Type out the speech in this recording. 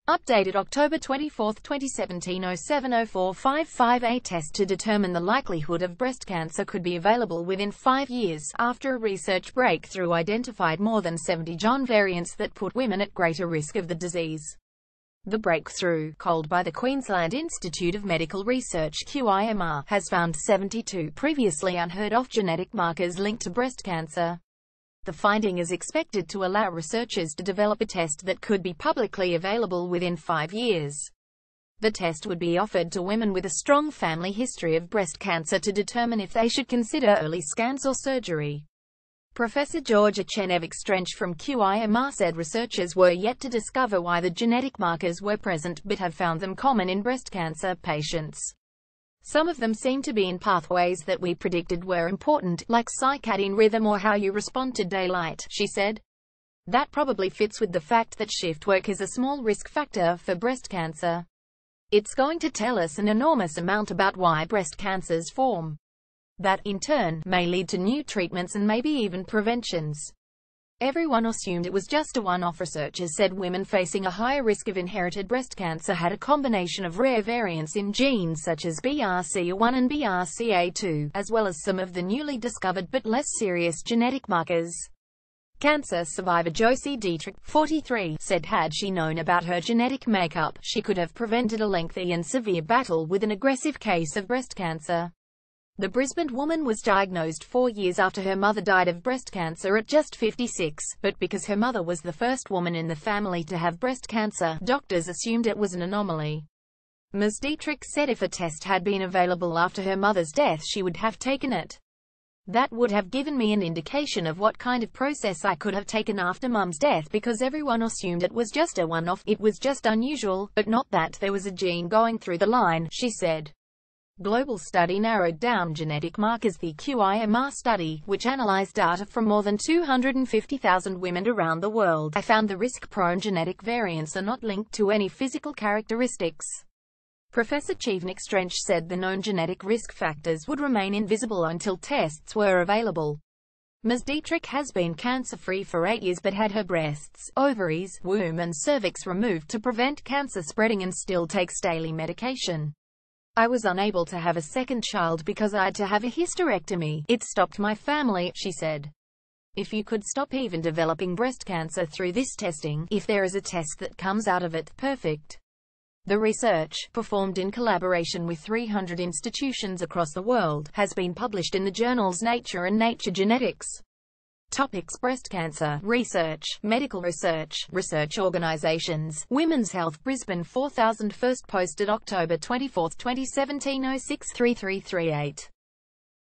Updated October 24, 2017 070455. A test to determine the likelihood of breast cancer could be available within 5 years, after a research breakthrough identified more than 70 gene variants that put women at greater risk of the disease. The breakthrough, called by the Queensland Institute of Medical Research (QIMR), has found 72 previously unheard-of genetic markers linked to breast cancer. The finding is expected to allow researchers to develop a test that could be publicly available within 5 years. The test would be offered to women with a strong family history of breast cancer to determine if they should consider early scans or surgery. Professor Georgia Chenevich-Strench from QIMR said researchers were yet to discover why the genetic markers were present, but have found them common in breast cancer patients. Some of them seem to be in pathways that we predicted were important, like circadian rhythm or how you respond to daylight, she said. That probably fits with the fact that shift work is a small risk factor for breast cancer. It's going to tell us an enormous amount about why breast cancers form. That, in turn, may lead to new treatments and maybe even preventions. Everyone assumed it was just a one-off. Researchers said women facing a higher risk of inherited breast cancer had a combination of rare variants in genes such as BRCA1 and BRCA2, as well as some of the newly discovered but less serious genetic markers. Cancer survivor Josie Dietrich, 43, said had she known about her genetic makeup, she could have prevented a lengthy and severe battle with an aggressive case of breast cancer. The Brisbane woman was diagnosed 4 years after her mother died of breast cancer at just 56, but because her mother was the first woman in the family to have breast cancer, doctors assumed it was an anomaly. Ms. Dietrich said if a test had been available after her mother's death she would have taken it. That would have given me an indication of what kind of process I could have taken after Mum's death, because everyone assumed it was just a one-off, it was just unusual, but not that there was a gene going through the line, she said. Global study narrowed down genetic markers. The QIMR study, which analyzed data from more than 250,000 women around the world, found the risk-prone genetic variants are not linked to any physical characteristics. Professor Chenevich-Strench said the known genetic risk factors would remain invisible until tests were available. Ms. Dietrich has been cancer-free for 8 years but had her breasts, ovaries, womb and cervix removed to prevent cancer spreading and still takes daily medication. I was unable to have a second child because I had to have a hysterectomy. It stopped my family, she said. If you could stop even developing breast cancer through this testing, if there is a test that comes out of it, perfect. The research, performed in collaboration with 300 institutions across the world, has been published in the journals Nature and Nature Genetics. Topics: breast cancer, research, medical research, research organizations, Women's Health Brisbane 4000. First posted October 24, 2017 063338.